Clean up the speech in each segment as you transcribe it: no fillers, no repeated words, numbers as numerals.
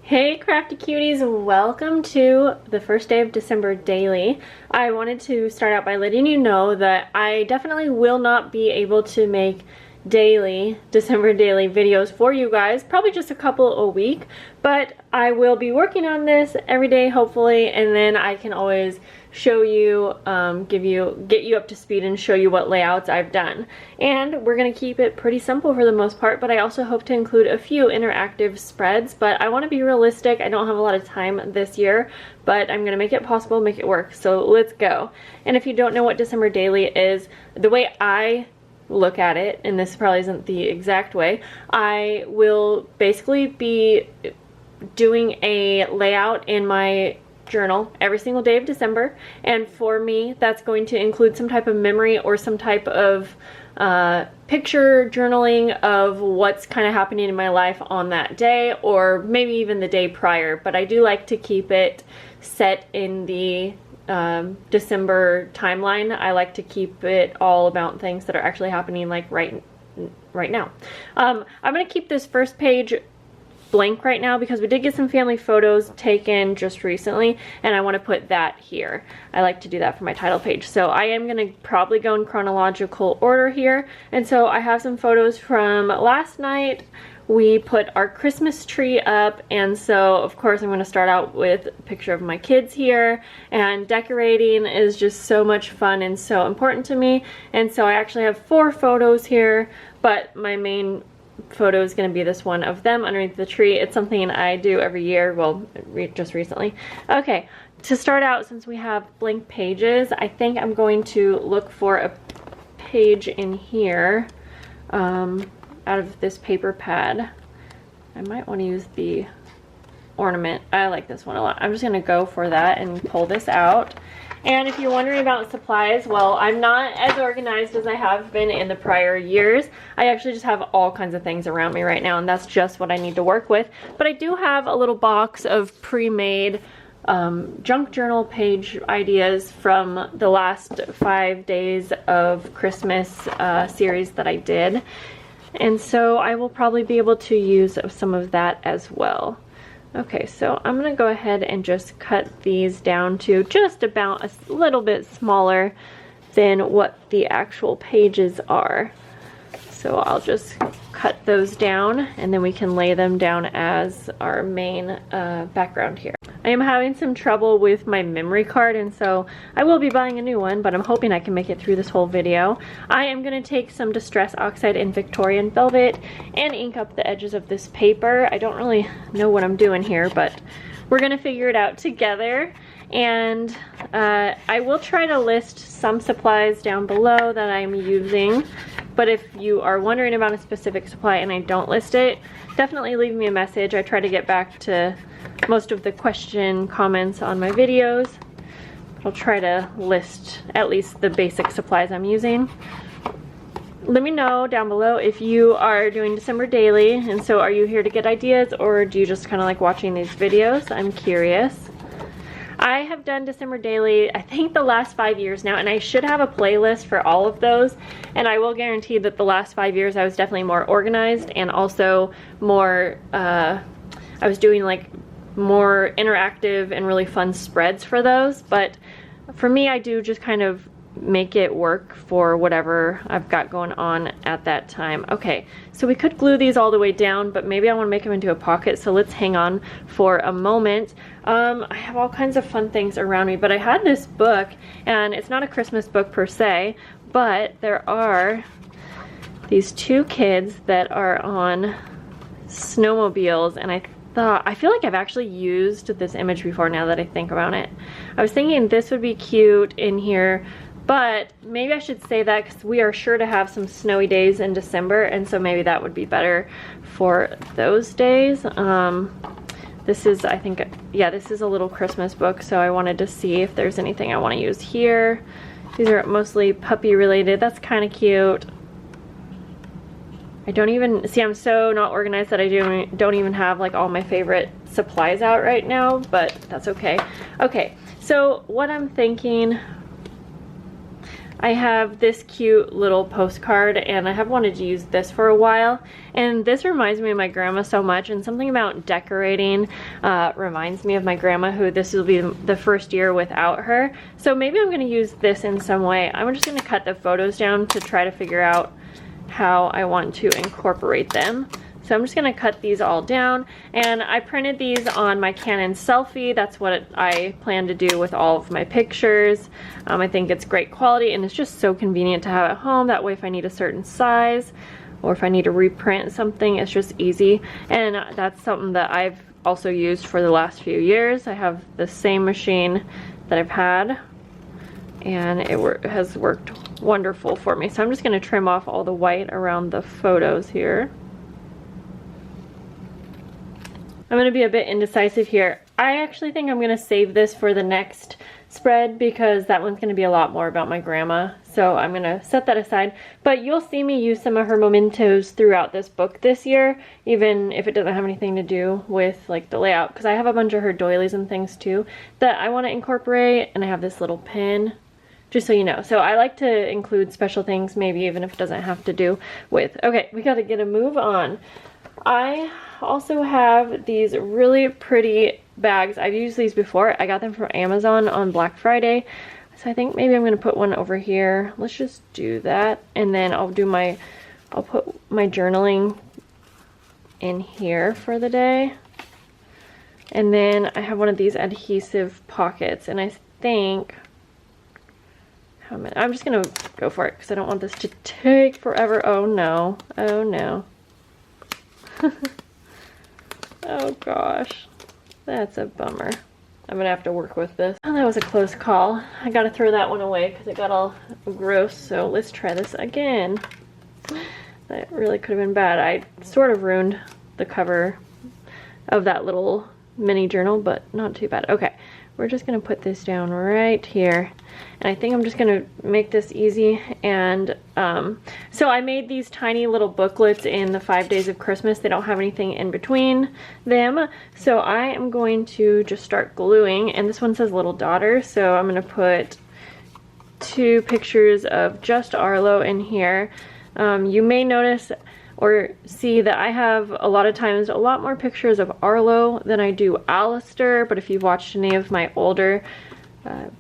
Hey crafty cuties, welcome to the first day of December daily. I wanted to start out by letting you know that I definitely will not be able to make December daily videos for you guys, probably just a couple a week, but I will be working on this every day hopefully, and then I can always show you, get you up to speed and show you what layouts I've done. And we're gonna keep it pretty simple for the most part, but I also hope to include a few interactive spreads, but I want to be realistic. I don't have a lot of time this year, but I'm gonna make it possible, make it work. So let's go. And if you don't know what December daily is, the way I look at it, and this probably isn't the exact way, I will basically be doing a layout in my journal every single day of December, and for me that's going to include some type of memory or some type of picture journaling of what's kind of happening in my life on that day, or maybe even the day prior, but I do like to keep it set in the December timeline. I like to keep it all about things that are actually happening like right now. I'm gonna keep this first page blank right now because we did get some family photos taken just recently, and I want to put that here. I like to do that for my title page. So I am going to probably go in chronological order here, and so I have some photos from last night. We put our Christmas tree up, and so of course I'm going to start out with a picture of my kids here, and decorating is just so much fun and so important to me, and so I actually have 4 photos here, but my main photo is going to be this one of them underneath the tree. It's something I do every year, well, just recently. Okay, to start out, since we have blank pages, I think I'm going to look for a page in here out of this paper pad. I might want to use the ornament. I like this one a lot. I'm just going to go for that and pull this out. And if you're wondering about supplies, well, I'm not as organized as I have been in the prior years. I actually just have all kinds of things around me right now, and that's just what I need to work with. But I do have a little box of pre-made junk journal page ideas from the last 5 days of Christmas series that I did. And so I will probably be able to use some of that as well. Okay, so I'm going to go ahead and just cut these down to just about a little bit smaller than what the actual pages are. So I'll just cut those down, and then we can lay them down as our main background here. I am having some trouble with my memory card, and so I will be buying a new one, but I'm hoping I can make it through this whole video. I am going to take some Distress Oxide in Victorian Velvet and ink up the edges of this paper. I don't really know what I'm doing here, but we're going to figure it out together. And I will try to list some supplies down below that I'm using, but if you are wondering about a specific supply and I don't list it, definitely leave me a message. I try to get back to most of the comments on my videos. I'll try to list at least the basic supplies I'm using. Let me know down below if you are doing December daily, and so are you here to get ideas, or do you just kind of like watching these videos? I'm curious. I have done December daily, I think the last 5 years now, and I should have a playlist for all of those, and I will guarantee that the last 5 years I was definitely more organized, and also more, I was doing like more interactive and really fun spreads for those. But for me, I do just kind of make it work for whatever I've got going on at that time. Okay, so we could glue these all the way down, but maybe I want to make them into a pocket, so let's hang on for a moment. I have all kinds of fun things around me, but I had this book, and it's not a Christmas book per se, but there are these 2 kids that are on snowmobiles, and I feel like I've actually used this image before now that I think about it. I was thinking this would be cute in here, but maybe I should say that because we are sure to have some snowy days in December, and so maybe that would be better for those days. This is, I think, yeah, this is a little Christmas book, so I wanted to see if there's anything I want to use here. These are mostly puppy related. That's kind of cute. I don't even, see, I'm so not organized that I don't even have like all my favorite supplies out right now, but that's okay. Okay, so what I'm thinking, I have this cute little postcard, and I have wanted to use this for a while, and this reminds me of my grandma so much, and something about decorating reminds me of my grandma, who this will be the first year without her. So maybe I'm going to use this in some way. I'm just going to cut the photos down to try to figure out how I want to incorporate them. So I'm just going to cut these all down, and I printed these on my Canon Selfie. That's what I plan to do with all of my pictures. I think it's great quality, and it's just so convenient to have at home. That way if I need a certain size or if I need to reprint something, it's just easy. And that's something that I've also used for the last few years. I have the same machine that I've had, and it has worked wonderful for me. So I'm just going to trim off all the white around the photos here. I'm going to be a bit indecisive here. I actually think I'm going to save this for the next spread because that one's going to be a lot more about my grandma. So I'm going to set that aside. But you'll see me use some of her mementos throughout this book this year, even if it doesn't have anything to do with like the layout, because I have a bunch of her doilies and things too that I want to incorporate, and I have this little pin. Just so you know. So I like to include special things, maybe even if it doesn't have to do with. Okay, we got to get a move on. I also have these really pretty bags. I've used these before. I got them from Amazon on Black Friday. So I think maybe I'm going to put one over here. Let's just do that. And then I'll put my journaling in here for the day. And then I have one of these adhesive pockets, and I think I'm just gonna go for it because I don't want this to take forever. Oh no, oh no. Oh gosh, that's a bummer. I'm gonna have to work with this. Oh, that was a close call. I gotta throw that one away because it got all gross. So let's try this again. That really could have been bad. I sort of ruined the cover of that little mini journal, but not too bad. Okay, we're just gonna put this down right here. And I think I'm just gonna make this easy. And so I made these tiny little booklets in the 5 days of Christmas. They don't have anything in between them. So I am going to just start gluing. And this one says little daughter. So I'm gonna put 2 pictures of just Arlo in here. You may notice or see that I have a lot of times a lot more pictures of Arlo than I do Alistair. But if you've watched any of my older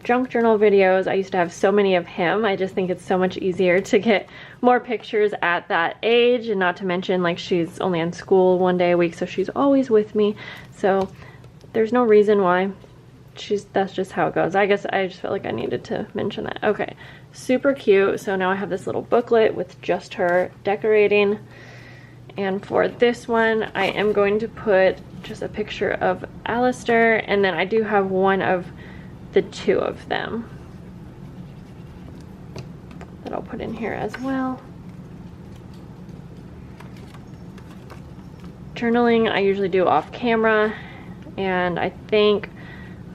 junk journal videos, I used to have so many of him. I just think it's so much easier to get more pictures at that age, and not to mention like she's only in school 1 day a week, so she's always with me. So there's no reason why. That's just how it goes. I guess I just felt like I needed to mention that. Okay, super cute. So now I have this little booklet with just her decorating. And for this one, I am going to put just a picture of Alistair, and then I do have one of the 2 of them that I'll put in here as well. Journaling I usually do off camera, and I think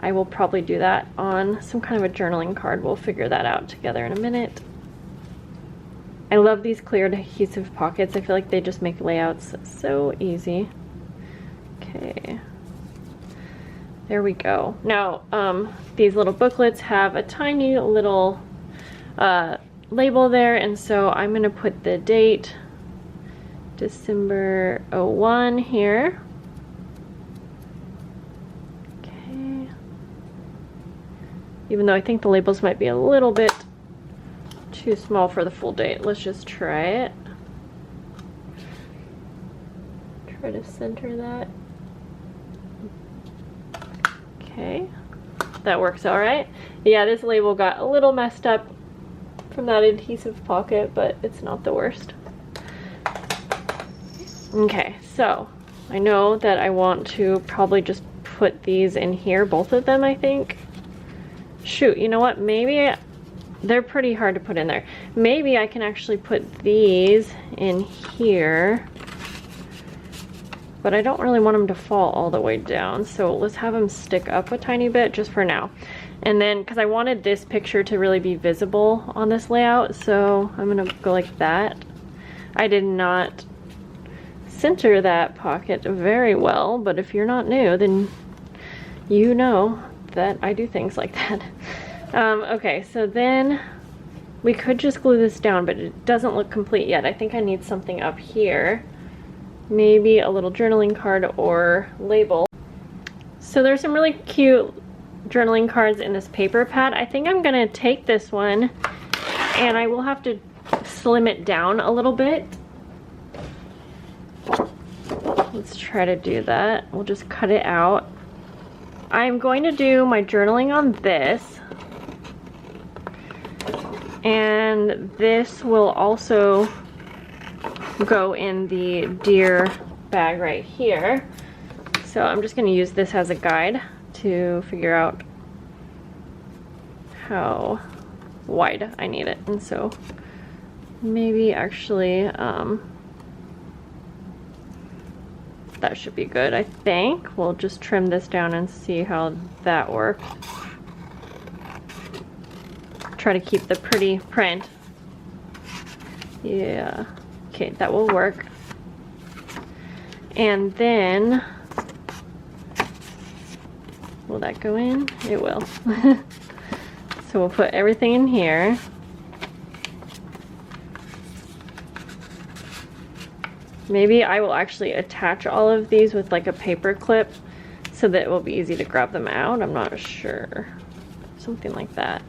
I will probably do that on some kind of a journaling card. We'll figure that out together in a minute. I love these clear adhesive pockets. I feel like they just make layouts so easy. Okay. There we go. Now, these little booklets have a tiny little label there, and so I'm going to put the date, December 01 here. Okay. Even though I think the labels might be a little bit too small for the full date. Let's just try it. Try to center that. Okay, that works all right. Yeah, this label got a little messed up from that adhesive pocket, but it's not the worst. Okay, so I know that I want to probably just put these in here, both of them, I think. Shoot, you know what? Maybe they're pretty hard to put in there. Maybe I can actually put these in here. But I don't really want them to fall all the way down, so let's have them stick up a tiny bit just for now. And then, because I wanted this picture to really be visible on this layout, so I'm gonna go like that. I did not center that pocket very well, but if you're not new, then you know that I do things like that. Okay, so then we could just glue this down, but it doesn't look complete yet. I think I need something up here. Maybe a little journaling card or label. So there's some really cute journaling cards in this paper pad. I think I'm gonna take this one and I will have to slim it down a little bit. Let's try to do that. We'll just cut it out. I'm going to do my journaling on this. And this will also go in the deer bag right here. So I'm just going to use this as a guide to figure out how wide I need it. And so maybe actually that should be good, I think. We'll just trim this down and see how that works. Try to keep the pretty print. Yeah, okay, that will work. And then, will that go in? It will. So we'll put everything in here. Maybe I will actually attach all of these with like a paper clip so that it will be easy to grab them out. I'm not sure. Something like that.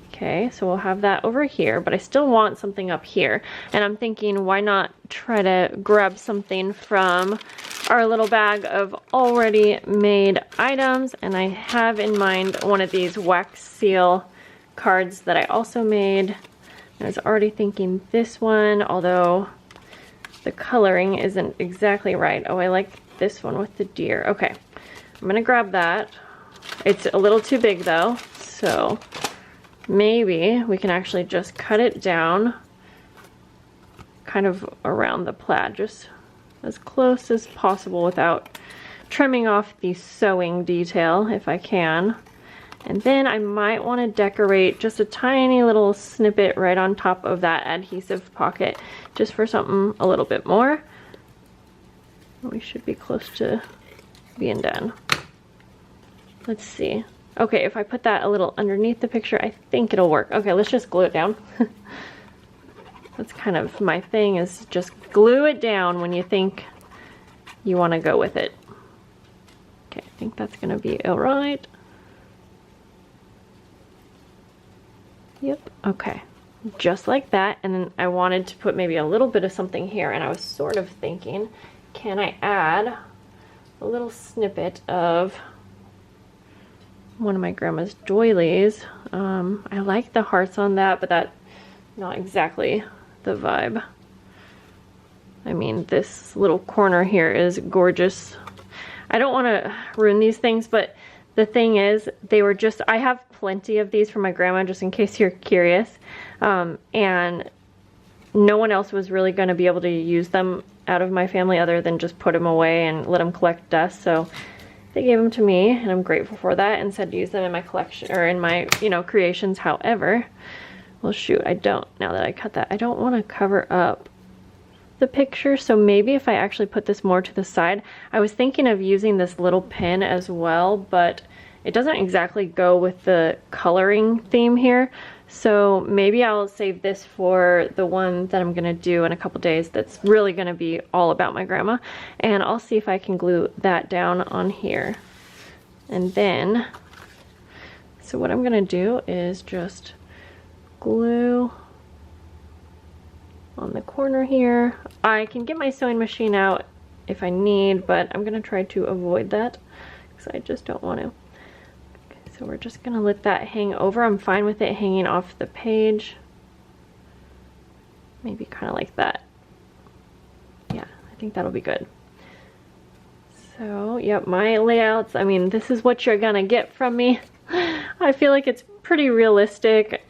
Okay, so we'll have that over here, but I still want something up here. And I'm thinking, why not try to grab something from our little bag of already made items. And I have in mind one of these wax seal cards that I also made. I was already thinking this one, although the coloring isn't exactly right. Oh, I like this one with the deer. Okay, I'm gonna grab that. It's a little too big though, so maybe we can actually just cut it down kind of around the plaid, just as close as possible without trimming off the sewing detail if I can. And then I might want to decorate just a tiny little snippet right on top of that adhesive pocket, just for something a little bit more. We should be close to being done. Let's see. Okay, if I put that a little underneath the picture, I think it'll work. Okay, let's just glue it down. That's kind of my thing, is just glue it down when you think you want to go with it. Okay, I think that's going to be all right. Yep, okay, just like that. And then I wanted to put maybe a little bit of something here, and I was sort of thinking, can I add a little snippet of one of my grandma's doilies? I like the hearts on that, but that's not exactly the vibe. I mean, this little corner here is gorgeous. I don't want to ruin these things, but the thing is, they were just, I have plenty of these for my grandma, just in case you're curious. And no one else was really going to be able to use them out of my family other than just put them away and let them collect dust. So they gave them to me, and I'm grateful for that, and said to use them in my collection, or in my, you know, creations. However, well, shoot, I don't, now that I cut that, I don't want to cover up the picture. So maybe if I actually put this more to the side, I was thinking of using this little pin as well, but it doesn't exactly go with the coloring theme here. So maybe I'll save this for the one that I'm gonna do in a couple days that's really gonna be all about my grandma. And I'll see if I can glue that down on here. And then, so what I'm gonna do is just glue on the corner here. I can get my sewing machine out if I need, but I'm gonna try to avoid that because I just don't want to. Okay, so we're just gonna let that hang over. I'm fine with it hanging off the page. Maybe kind of like that. Yeah, I think that'll be good. So, yep, my layouts, I mean, this is what you're gonna get from me. I feel like it's pretty realistic.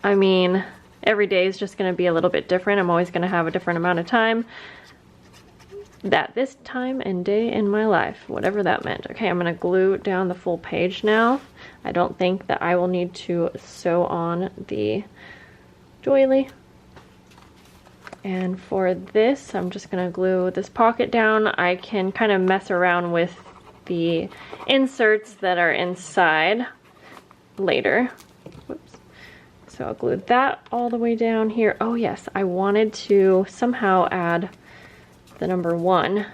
I mean, every day is just going to be a little bit different. I'm always going to have a different amount of time. This time and day in my life, whatever that meant. Okay, I'm going to glue down the full page now. I don't think that I will need to sew on the doily. And for this, I'm just going to glue this pocket down. I can kind of mess around with the inserts that are inside later. Whoops. So I'll glue that all the way down here. Oh yes, I wanted to somehow add the number 1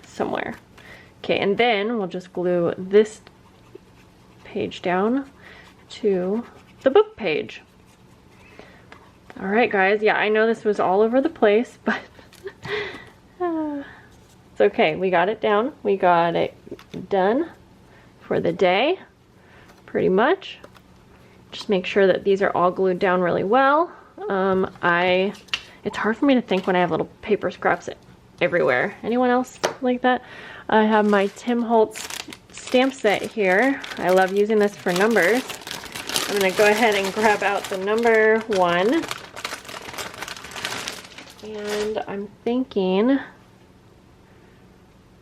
somewhere. Okay, and then we'll just glue this page down to the book page. All right, guys. Yeah, I know this was all over the place, but it's okay. We got it down. We got it done for the day, pretty much. Just make sure that these are all glued down really well. It's hard for me to think when I have little paper scraps everywhere. Anyone else like that? I have my Tim Holtz stamp set here. I love using this for numbers. I'm gonna go ahead and grab out the number 1. And I'm thinking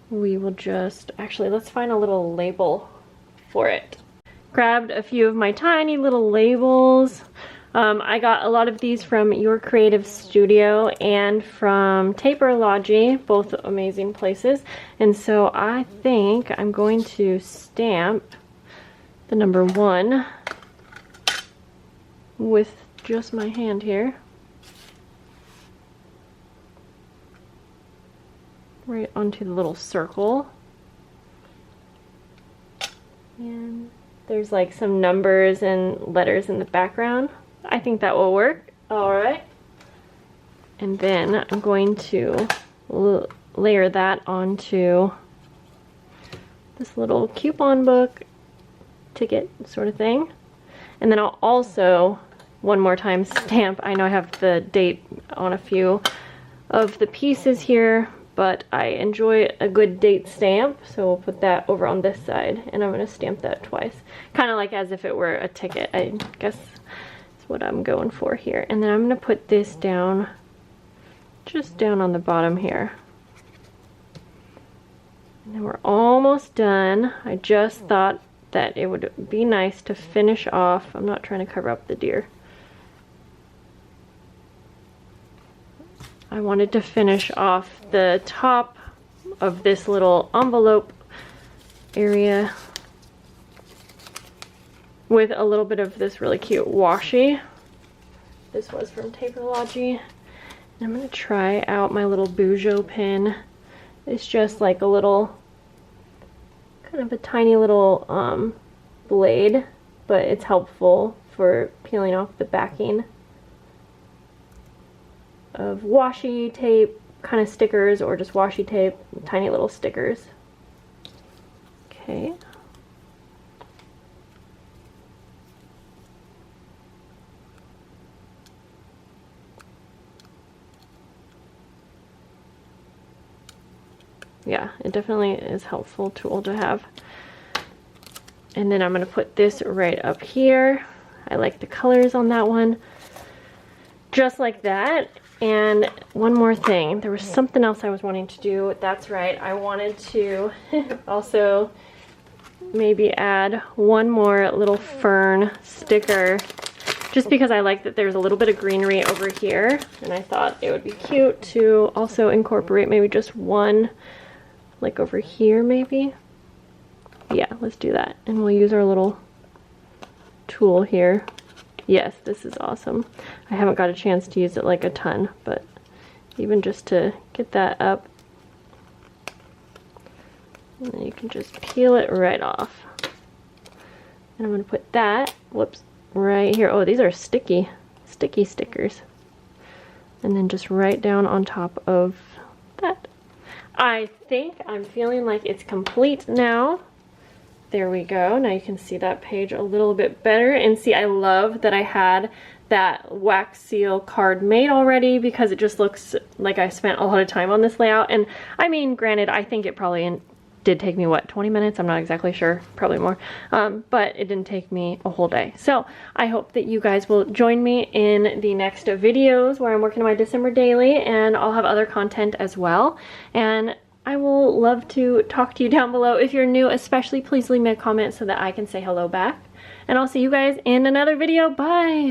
we will just, actually, let's find a little label for it. Grabbed a few of my tiny little labels. I got a lot of these from Your Creative Studio and from Taperology, both amazing places. And so I think I'm going to stamp the number 1 with just my hand here. Right onto the little circle. And there's like some numbers and letters in the background. I think that will work. All right. And then I'm going to layer that onto this little coupon book ticket sort of thing. And then I'll also, one more time, stamp. I know I have the date on a few of the pieces here, but I enjoy a good date stamp, so we'll put that over on this side, and I'm going to stamp that twice. Kind of like as if it were a ticket, I guess that's what I'm going for here. And then I'm going to put this down, just down on the bottom here. And then we're almost done. I just thought that it would be nice to finish off. I'm not trying to cover up the deer. I wanted to finish off the top of this little envelope area with a little bit of this really cute washi. This was from Taperology. And I'm going to try out my little Bujo pin. It's just like a little, kind of a tiny little blade, but it's helpful for peeling off the backing of washi tape kind of stickers, or just washi tape, tiny little stickers. Okay. Yeah, it definitely is a helpful tool to have. And then I'm going to put this right up here. I like the colors on that one. Just like that. And one more thing, there was something else I was wanting to do. That's right, I wanted to also maybe add one more little fern sticker, just because I like that there's a little bit of greenery over here, and I thought it would be cute to also incorporate maybe just one, like over here maybe. Yeah, let's do that. And we'll use our little tool here. Yes, this is awesome. I haven't got a chance to use it like a ton, but even just to get that up, and then you can just peel it right off. And I'm going to put that, whoops, right here. Oh, these are sticky stickers. And then just right down on top of that. I think I'm feeling like it's complete now. There we go. Now you can see that page a little bit better. And see, I love that I had that wax seal card made already, because it just looks like I spent a lot of time on this layout. And I mean, granted, I think it probably did take me, what, 20 minutes? I'm not exactly sure, probably more. But it didn't take me a whole day. So I hope that you guys will join me in the next videos where I'm working on my December daily, and I'll have other content as well. And I will love to talk to you down below. If you're new especially, please leave me a comment so that I can say hello back. And I'll see you guys in another video. Bye!